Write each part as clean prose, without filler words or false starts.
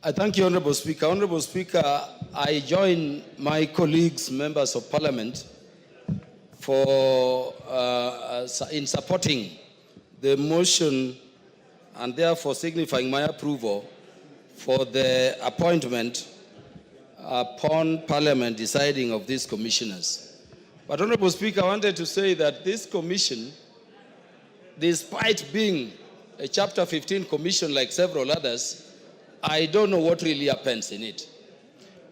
I thank you, Honorable Speaker. Honorable Speaker, I join my colleagues, members of Parliament, in supporting the motion and therefore signifying my approval for the appointment upon Parliament deciding of these commissioners. But Honorable Speaker, I wanted to say that this commission, despite being a Chapter 15 commission like several others, I don't know what really happens in it.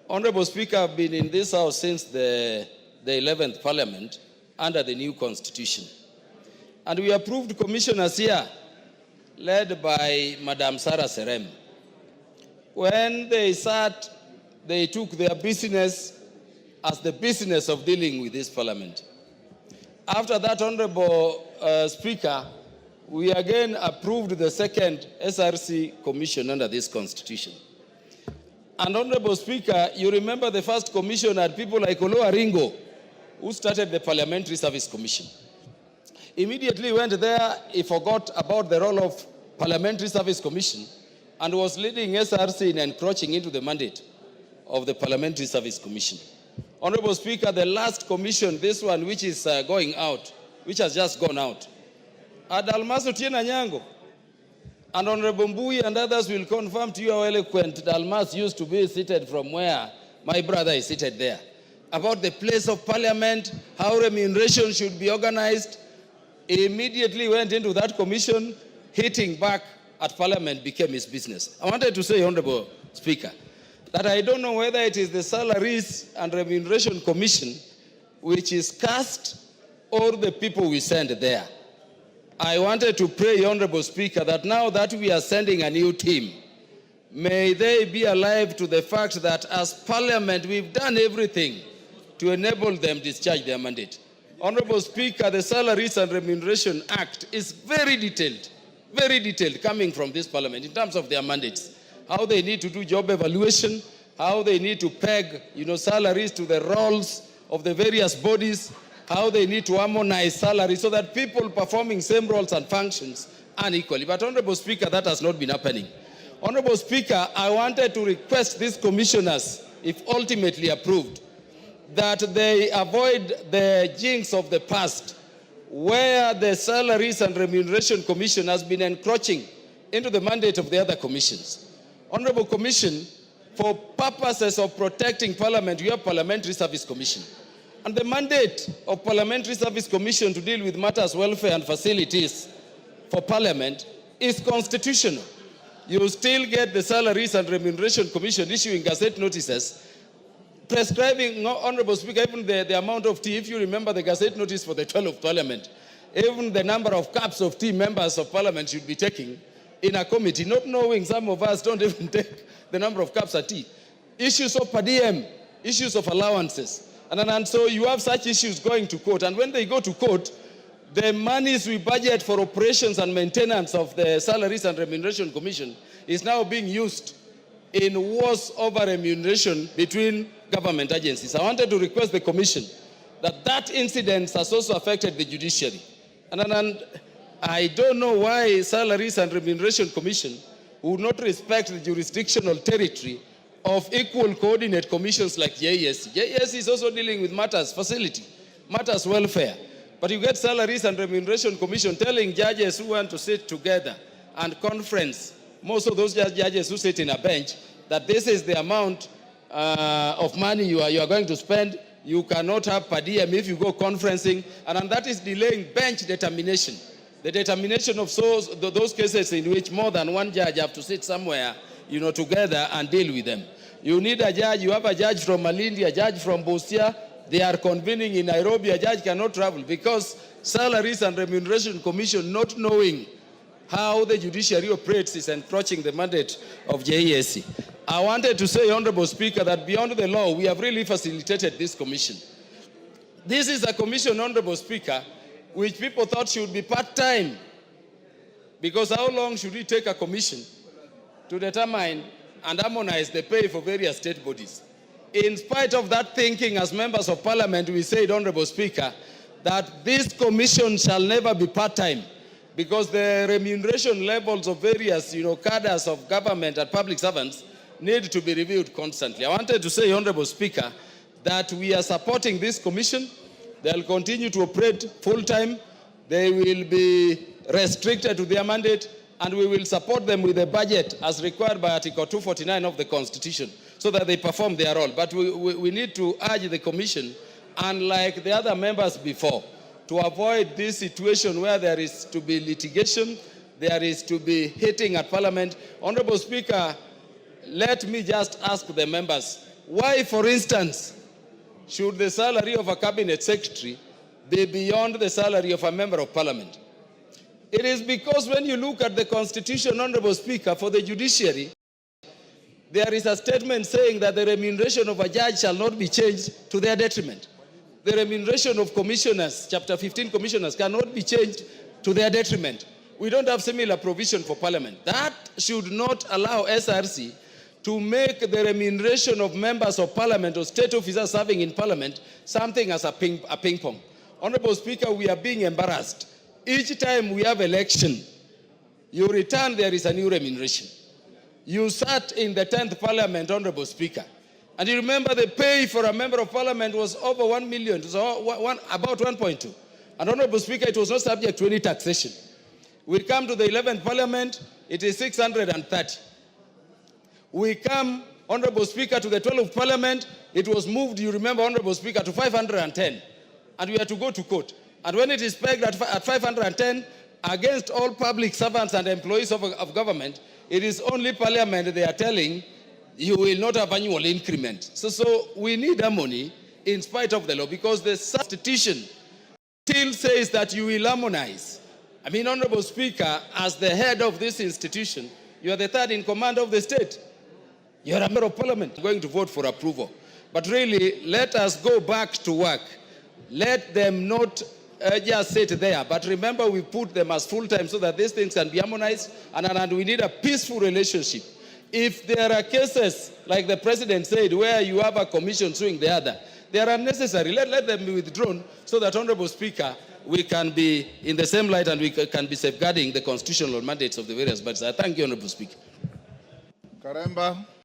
Honorable Speaker, I've been in this House since the 11th Parliament under the new Constitution. And we approved commissioners here, led by Madam Sarah Serem. When they sat, they took their business as the business of dealing with this Parliament. After that, Honorable Speaker, we again approved the second SRC commission under this Constitution. And Honorable Speaker, you remember the first commission had people like Olo Aringo, who started the Parliamentary Service Commission. Immediately went there, he forgot about the role of Parliamentary Service Commission and was leading SRC in encroaching into the mandate of the Parliamentary Service Commission. Honorable Speaker, the last commission, this one which is going out, which has just gone out, Dalmas Otieno Anyango, and Honorable Mbui and others will confirm to you how eloquent Dalmas used to be seated from where my brother is seated there, about the place of Parliament, how remuneration should be organized. He immediately went into that commission, hitting back at Parliament became his business. I wanted to say, Honorable Speaker, that I don't know whether it is the Salaries and Remuneration Commission which is cast or the people we send there. I wanted to pray, Honorable Speaker, that now that we are sending a new team, may they be alive to the fact that as Parliament, we've done everything to enable them discharge their mandate. Honorable Speaker, the Salaries and Remuneration Act is very detailed, coming from this Parliament in terms of their mandates. How they need to do job evaluation, how they need to peg, salaries to the roles of the various bodies, how they need to harmonize salaries so that people performing same roles and functions unequally. But Honorable Speaker, that has not been happening. Honorable Speaker, I wanted to request these commissioners, if ultimately approved, that they avoid the jinx of the past, where the Salaries and Remuneration Commission has been encroaching into the mandate of the other commissions. Honorable Commission, for purposes of protecting Parliament, we have Parliamentary Service Commission. And the mandate of Parliamentary Service Commission to deal with matters, welfare and facilities for Parliament is constitutional. You still get the Salaries and Remuneration Commission issuing gazette notices prescribing, Honorable Speaker, even the amount of tea. If you remember the gazette notice for the 12th Parliament, even the number of cups of tea members of Parliament should be taking in a committee, not knowing some of us don't even take the number of cups of tea. Issues of per diem, issues of allowances. And so you have such issues going to court. And when they go to court, the monies we budget for operations and maintenance of the Salaries and Remuneration Commission is now being used in wars over remuneration between government agencies. I wanted to request the Commission that incident has also affected the judiciary. And I don't know why Salaries and Remuneration Commission would not respect the jurisdictional territory of equal coordinate commissions like JESC. JESC is also dealing with matters facility, matters welfare. But you get Salaries and Remuneration Commission telling judges who want to sit together and conference, most of those judges who sit in a bench, that this is the amount of money you are going to spend. You cannot have per diem if you go conferencing, and that is delaying bench determination. The determination of those cases in which more than one judge have to sit somewhere, together and deal with them. You need a judge. You have a judge from Malindi, a judge from Busia. They are convening in Nairobi. A judge cannot travel because Salaries and Remuneration Commission, not knowing how the judiciary operates, is encroaching the mandate of JESC. I wanted to say, Honorable Speaker, that beyond the law, we have really facilitated this commission. This is a commission, Honorable Speaker, which people thought should be part-time. Because how long should it take a commission to determine and harmonize the pay for various state bodies? In spite of that thinking, as members of Parliament, we said, Honorable Speaker, that this commission shall never be part-time, because the remuneration levels of various, cadres of government and public servants need to be reviewed constantly. I wanted to say, Honorable Speaker, that we are supporting this commission. They'll continue to operate full-time. They will be restricted to their mandate, and we will support them with a budget as required by Article 249 of the Constitution so that they perform their role. But we need to urge the commission, unlike the other members before, to avoid this situation where there is to be litigation, there is to be hitting at Parliament. Honorable Speaker, let me just ask the members, why, for instance, should the salary of a Cabinet Secretary be beyond the salary of a Member of Parliament? It is because when you look at the Constitution, Honorable Speaker, for the judiciary, there is a statement saying that the remuneration of a judge shall not be changed to their detriment. The remuneration of commissioners, Chapter 15 commissioners, cannot be changed to their detriment. We don't have similar provision for Parliament. That should not allow SRC to make the remuneration of members of Parliament or state officers serving in Parliament something as a ping pong. Honorable Speaker, we are being embarrassed. Each time we have election, you return, there is a new remuneration. You sat in the 10th Parliament, Honorable Speaker, and you remember the pay for a Member of Parliament was over 1 million, so about 1.2. And Honorable Speaker, it was not subject to any taxation. We come to the 11th Parliament, it is 630. We come, Honorable Speaker, to the 12th Parliament, it was moved, you remember, Honorable Speaker, to 510. And we had to go to court. And when it is pegged at 510, against all public servants and employees of government, it is only Parliament they are telling you will not have annual increment. So we need harmony in spite of the law, because the Constitution still says that you will harmonize. I mean, Honorable Speaker, as the head of this institution, you are the third in command of the state. You are a Member of Parliament. I'm going to vote for approval. But really, let us go back to work. Let them not just sit there. But remember, we put them as full-time so that these things can be harmonized, and we need a peaceful relationship. If there are cases, like the President said, where you have a commission suing the other, they are unnecessary. Let them be withdrawn so that, Honorable Speaker, we can be in the same light and we can be safeguarding the constitutional mandates of the various bodies. I thank you, Honorable Speaker. Karemba.